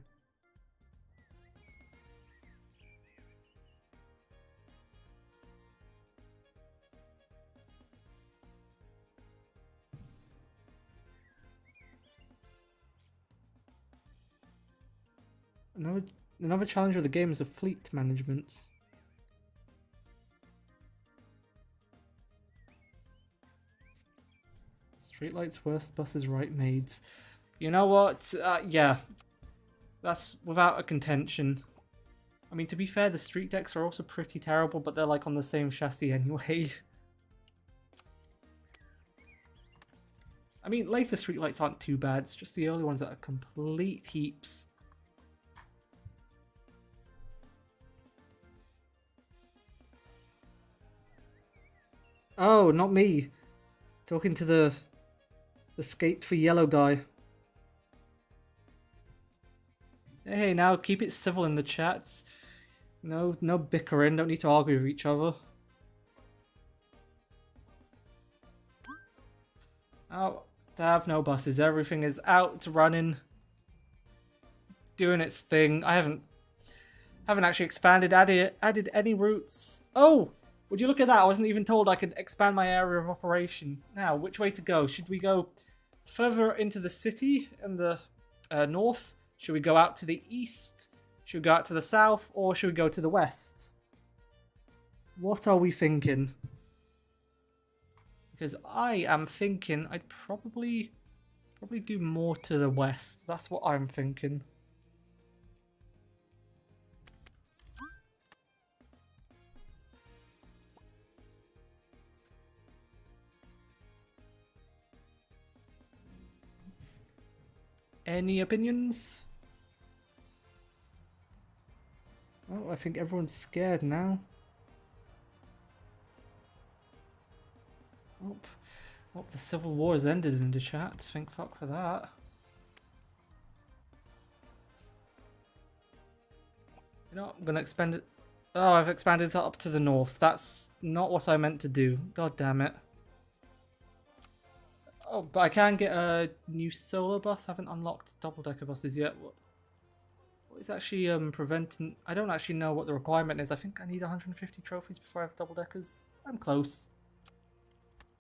Another challenge of the game is the fleet management. Streetlights, worst buses, right maids. You know what? Yeah. That's without a contention. I mean, to be fair, the street decks are also pretty terrible, but they're like on the same chassis anyway. I mean, later streetlights aren't too bad. It's just the early ones that are complete heaps. Oh, not me. Talking to the skate for yellow guy. Hey, now keep it civil in the chats. No bickering. Don't need to argue with each other. Oh, to have no buses. Everything is out running, doing its thing. I haven't actually added any routes. Oh, would you look at that? I wasn't even told I could expand my area of operation. Now, which way to go? Should we go further into the city in the north? Should we go out to the east? Should we go out to the south? Or should we go to the west? What are we thinking? Because I am thinking I'd probably do more to the west. That's what I'm thinking. Any opinions? Oh, I think everyone's scared now. Oh, the civil war has ended in the chat. Thank fuck for that. You know, I'm gonna expand it. Oh, I've expanded it up to the north. That's not what I meant to do. God damn it. Oh, but I can get a new solar bus. I haven't unlocked double-decker buses yet. What is actually preventing... I don't actually know what the requirement is. I think I need 150 trophies before I have double-deckers. I'm close.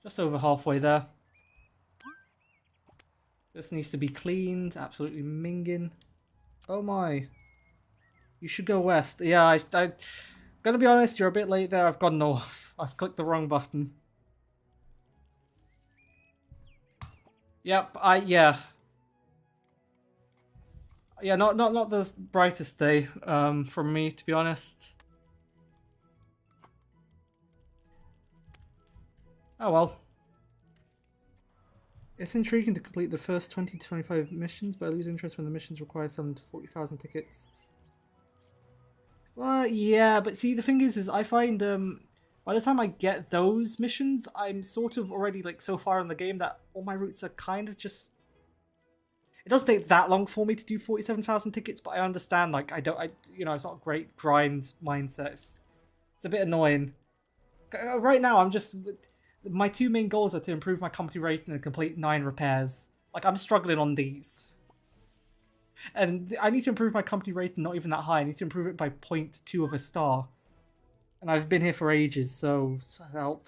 Just over halfway there. This needs to be cleaned. Absolutely minging. Oh my. You should go west. Yeah, I'm gonna be honest, you're a bit late there. I've gone north. I've clicked the wrong button. Yep, yeah. Yeah, not the brightest day from me, to be honest. Oh well. It's intriguing to complete the first 20 to 25 missions, but I lose interest when the missions require some 40,000 tickets. Well, yeah, but see, the thing is I find by the time I get those missions, I'm sort of already like so far in the game that all my routes are kind of just It doesn't take that long for me to do 47,000 tickets, but I understand, like, it's not a great grind mindset. It's a bit annoying. Right now, my two main goals are to improve my company rating and complete 9 repairs. Like, I'm struggling on these. And I need to improve my company rating, not even that high. I need to improve it by 0.2 of a star. And I've been here for ages, so help.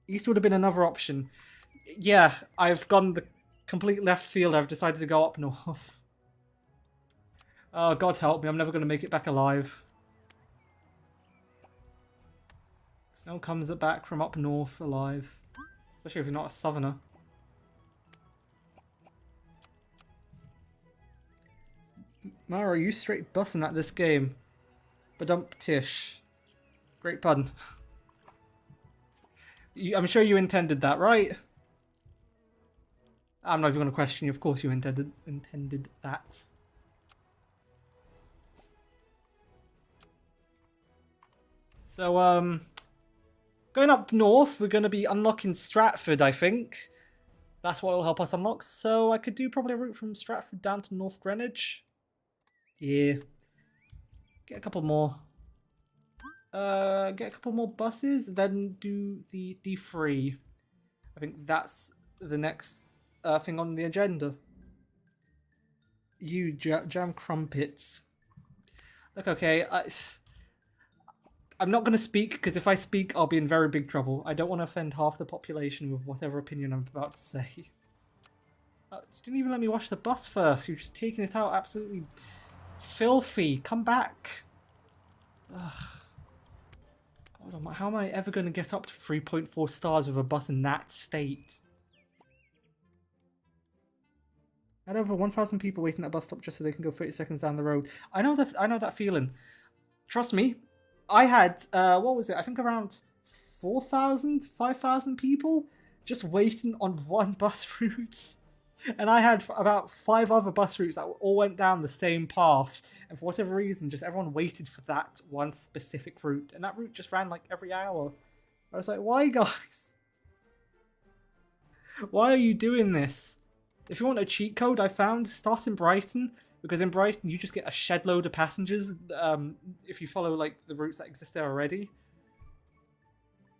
East would have been another option. Yeah, I've gone the complete left field. I've decided to go up north. Oh, God help me. I'm never going to make it back alive. Snow comes back from up north alive. Especially if you're not a southerner. Mara, you straight bussing at this game. Badump-tish. Great pun. I'm sure you intended that, right? I'm not even going to question you. Of course you intended that. So, going up north, we're going to be unlocking Stratford, I think. That's what will help us unlock. So I could do probably a route from Stratford down to North Greenwich. Yeah. Get a couple more. Get a couple more buses, then do the D3. I think that's the next thing on the agenda. You jam crumpets. Look, okay, I'm not going to speak, because if I speak, I'll be in very big trouble. I don't want to offend half the population with whatever opinion I'm about to say. You didn't even let me wash the bus first. You're just taking it out absolutely filthy. Come back. Ugh. God, how am I ever going to get up to 3.4 stars with a bus in that state? I had over 1,000 people waiting at a bus stop just so they can go 30 seconds down the road. I know that feeling. Trust me. I had, what was it? I think around 4,000, 5,000 people just waiting on one bus route. And I had about 5 other bus routes that all went down the same path. And for whatever reason, just everyone waited for that one specific route. And that route just ran like every hour. I was like, why, guys? Why are you doing this? If you want a cheat code, I found, start in Brighton. Because in Brighton, you just get a shed load of passengers if you follow like the routes that exist there already.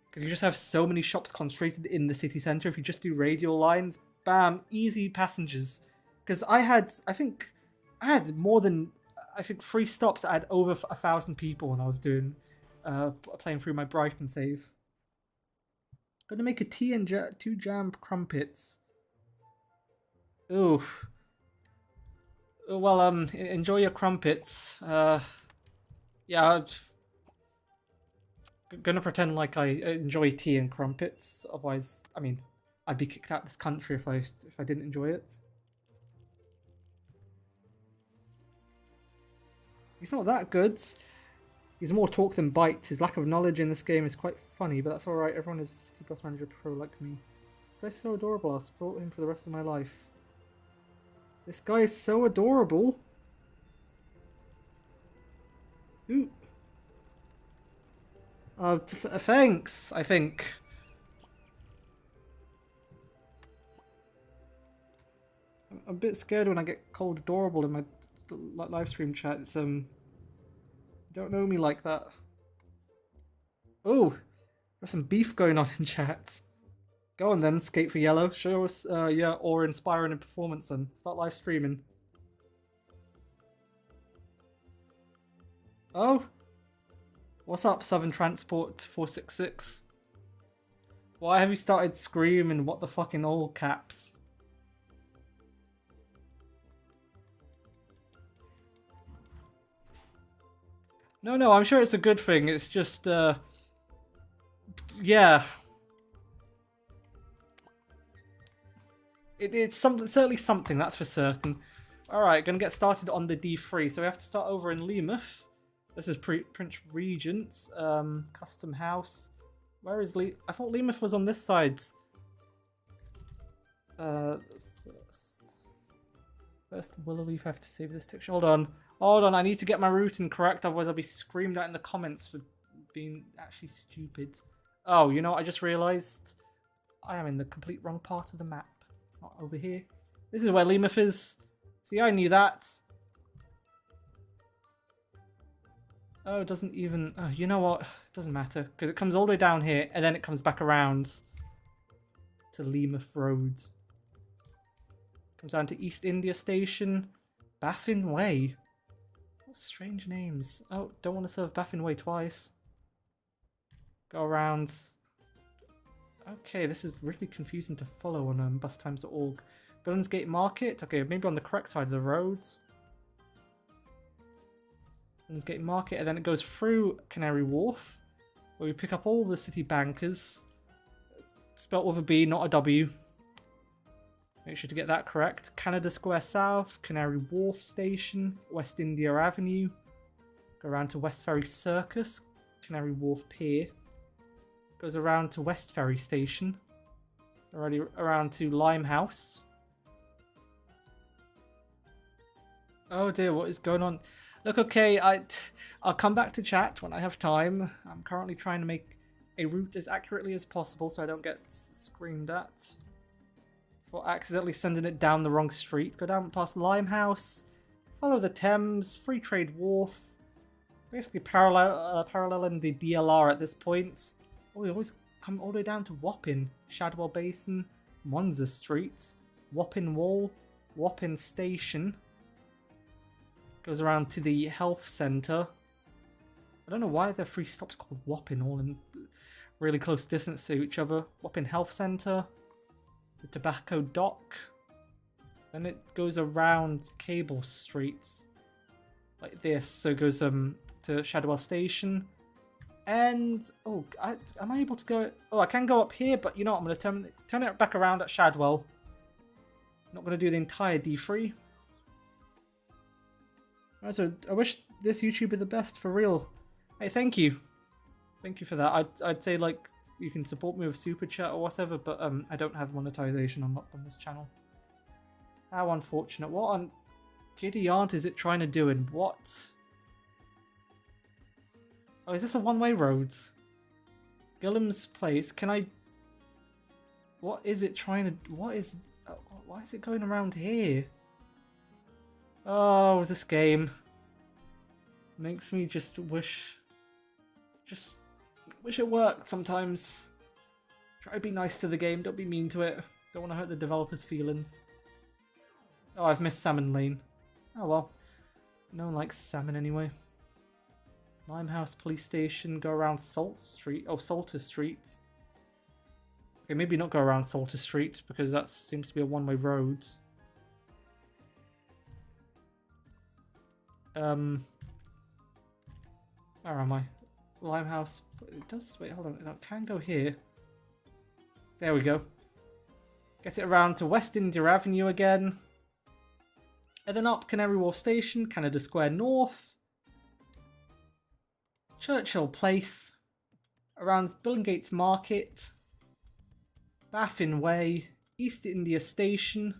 Because you just have so many shops concentrated in the city centre. If you just do radial lines, bam, easy passengers. Because I had more than, 3 stops that had over 1,000 people when I was doing, playing through my Brighton save. Gonna make a tea and 2 jam crumpets. Ooh. Well, enjoy your crumpets. Yeah, I'm gonna pretend like I enjoy tea and crumpets. Otherwise, I mean, I'd be kicked out of this country if I didn't enjoy it. He's not that good. He's more talk than bite. His lack of knowledge in this game is quite funny, but that's alright. Everyone is a City Bus Manager pro like me. This guy's so adorable. I'll support him for the rest of my life. This guy is so adorable. Ooh. Thanks, I think. I'm a bit scared when I get called adorable in my live stream chat. It's, you don't know me like that. Oh, there's some beef going on in chat. Go on then, skate for yellow. Show us your awe-inspiring performance then. Start live streaming. Oh? What's up, Southern Transport 466? Why have you started screaming what the fuck in all caps? No, I'm sure it's a good thing. It's just, yeah. It's certainly something, that's for certain. Alright, gonna get started on the D3. So we have to start over in Leamouth. This is Prince Regent's custom house. Where is I thought Leamouth was on this side. First Willowleaf, I have to save this texture. Hold on, I need to get my routing correct, otherwise I'll be screamed at in the comments for being actually stupid. Oh, you know what I just realised? I am in the complete wrong part of the map. It's not over here. This is where Lima is. See, I knew that. Oh, it doesn't even... Oh, you know what? It doesn't matter. Because it comes all the way down here, and then it comes back around to Lima Road. Comes down to East India Station. Baffin Way. What strange names. Oh, don't want to serve Baffin Way twice. Go around. Okay, this is really confusing to follow on bustimes.org. Billingsgate Market. Okay, maybe on the correct side of the roads. Billingsgate Market, and then it goes through Canary Wharf, where we pick up all the city bankers. It's spelt with a B, not a W. Make sure to get that correct. Canada Square South, Canary Wharf Station, West India Avenue. Go around to West Ferry Circus, Canary Wharf Pier. Goes around to West Ferry Station. Already around to Limehouse. Oh dear, what is going on? Look, okay, I'll come back to chat when I have time. I'm currently trying to make a route as accurately as possible so I don't get screamed at for accidentally sending it down the wrong street. Go down past Limehouse, follow the Thames, Free Trade Wharf, basically paralleling the DLR at this point. Oh, we always come all the way down to Wapping, Shadwell Basin, Monza Street, Wapping Wall, Wapping Station. Goes around to the health centre. I don't know why there are 3 stops called Wapping, all in really close distance to each other. Wapping Health Centre, the Tobacco Dock. Then it goes around Cable Streets, like this. So it goes to Shadwell Station. And, oh, am I able to go... Oh, I can go up here, but you know what? I'm going to turn it back around at Shadwell. I'm not going to do the entire D3. So I wish this YouTuber the best, for real. Hey, thank you. Thank you for that. I'd say, like, you can support me with Super Chat or whatever, but I don't have monetization on this channel. How unfortunate. What on giddy aunt is it trying to do, and what? Oh, is this a one-way road? Gillam's Place. Can I... What is it trying to... What is... Why is it going around here? Oh, this game makes me just wish it worked sometimes. Try to be nice to the game, don't be mean to it. Don't want to hurt the developers' feelings. Oh, I've missed Salmon Lane. Oh well. No one likes salmon anyway. Limehouse Police Station, go around Salter Street. Okay, maybe not go around Salter Street, because that seems to be a one-way road. Where am I? Limehouse. It does. Wait, hold on. It can go here. There we go. Get it around to West India Avenue again. And then up Canary Wharf Station, Canada Square North, Churchill Place, around Billingsgate Market, Baffin Way, East India Station,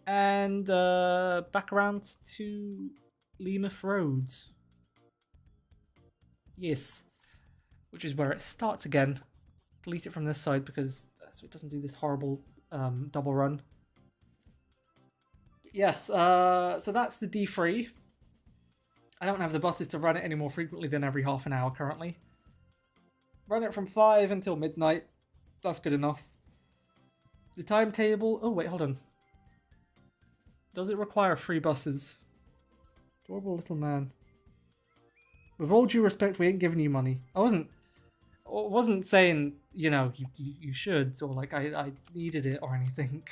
and back around to Lima Road. Yes, which is where it starts again. Delete it from this side because so it doesn't do this horrible double run. Yes, so that's the D3. I don't have the buses to run it any more frequently than every half an hour currently. Run it from 5 until midnight. That's good enough. The timetable... Oh, wait, hold on. Does it require 3 buses? Adorable little man. With all due respect, we ain't giving you money. I wasn't saying, you know, you should, or like I needed it or anything.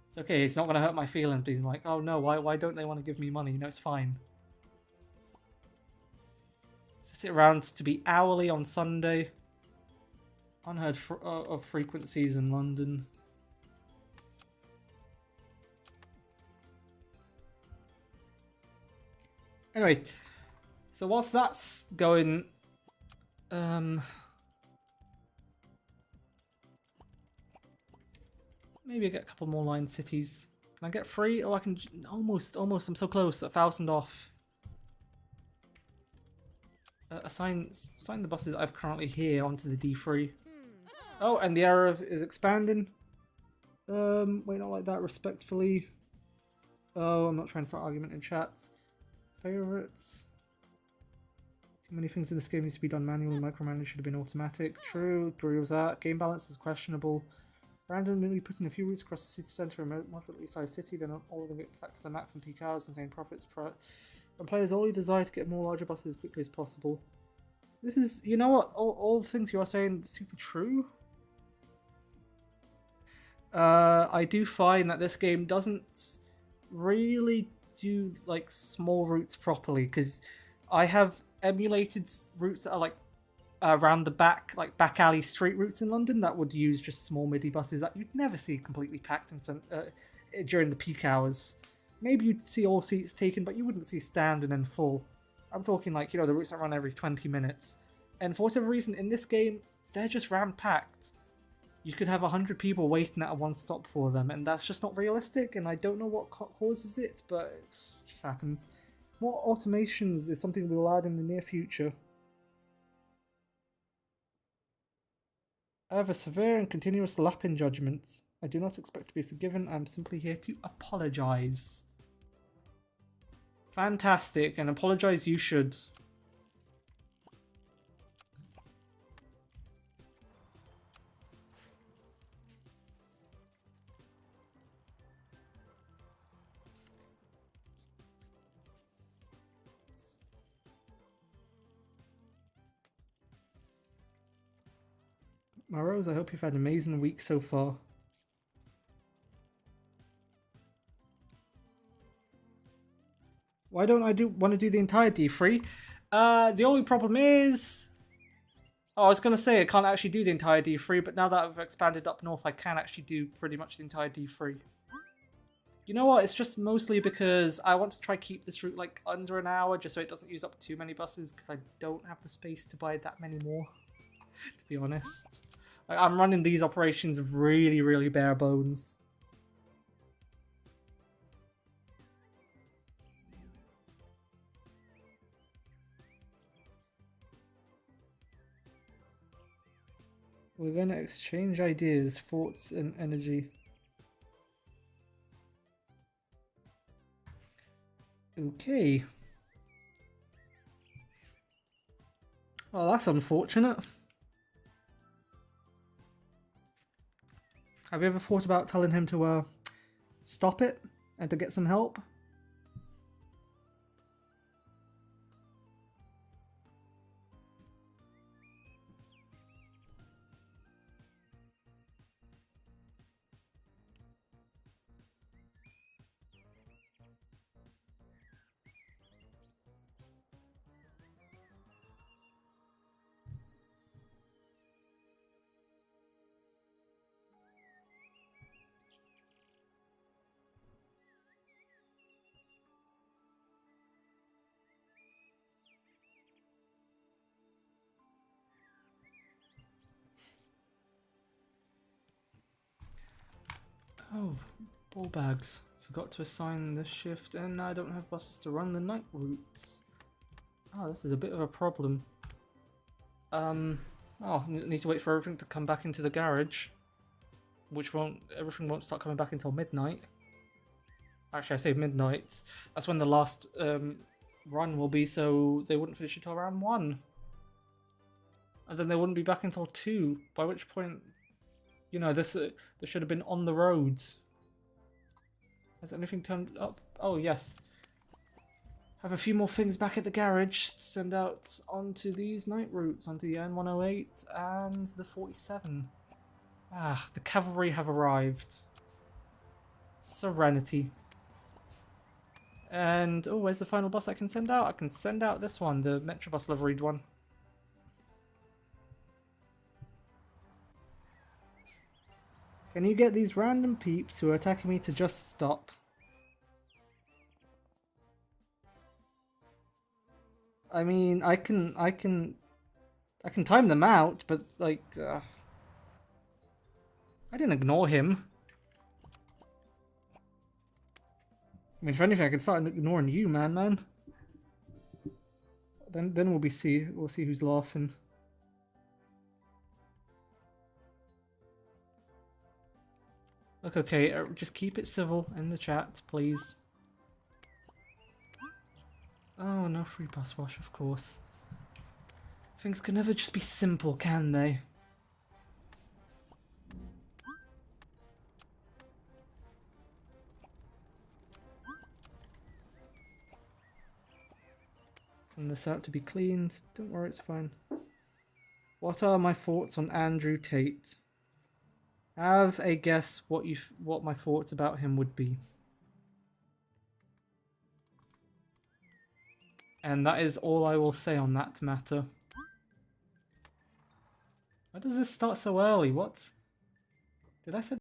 It's okay, it's not going to hurt my feelings being like, oh no, why don't they want to give me money? No, it's fine. Set it around to be hourly on Sunday. Unheard of frequencies in London. Anyway, so whilst that's going, maybe I get a couple more line cities. Can I get 3? Oh, I can almost. I'm so close. 1,000 off. Assign the buses I've currently here onto the D3. Oh, and the area is expanding. Wait, not like that, respectfully. Oh, I'm not trying to start argument in chats. Favorites. Too many things in this game needs to be done manually. Micromanaging should have been automatic. True, agree with that. Game balance is questionable. Randomly putting a few routes across the city centre and moderately sized city, then all of them get back to the max and peak hours and insane profits. And players only desire to get more larger buses as quickly as possible. This is, you know what, all the things you are saying super true. I do find that this game doesn't really do like small routes properly, because I have emulated routes that are like around the back alley street routes in London that would use just small midi buses that you'd never see completely packed in during the peak hours. Maybe you'd see all seats taken, but you wouldn't see standing and full. I'm talking like, you know, the routes that run every 20 minutes. And for whatever reason, in this game, they're just ram-packed. You could have 100 people waiting at a one stop for them, and that's just not realistic, and I don't know what causes it, but it just happens. More automations is something we'll add in the near future. I have a severe and continuous lapse in judgments. I do not expect to be forgiven. I'm simply here to apologise. Fantastic, and apologise you should. My Rose, I hope you've had an amazing week so far. Why don't I want to do the entire D3? The only problem is... Oh, I was going to say I can't actually do the entire D3, but now that I've expanded up north, I can actually do pretty much the entire D3. You know what? It's just mostly because I want to try keep this route like under an hour, just so it doesn't use up too many buses, because I don't have the space to buy that many more, to be honest. I'm running these operations really, really bare bones. We're going to exchange ideas, thoughts, and energy. Okay. Oh, that's unfortunate. Have you ever thought about telling him to stop it and to get some help? Oh, ball bags. Forgot to assign the shift, and I don't have buses to run the night routes. Oh, this is a bit of a problem. Oh, need to wait for everything to come back into the garage, which everything won't start coming back until midnight. Actually, I say midnight. That's when the last run will be, so they wouldn't finish until around 1. And then they wouldn't be back until 2, by which point, you know, this should have been on the roads. Has anything turned up? Oh, yes. Have a few more things back at the garage to send out onto these night routes, onto the N108 and the 47. Ah, the cavalry have arrived. Serenity. And, oh, where's the final bus I can send out? I can send out this one, the Metrobus liveried one. Can you get these random peeps who are attacking me to just stop? I mean, I can time them out, but like, I didn't ignore him. I mean, if anything, I can start ignoring you, man. Then we'll see who's laughing. Look, okay, just keep it civil in the chat, please. Oh, no free bus wash, of course. Things can never just be simple, can they? Send this out to be cleaned. Don't worry, it's fine. What are my thoughts on Andrew Tate? Have a guess what my thoughts about him would be. And that is all I will say on that matter. Why does this start so early? What? Did I say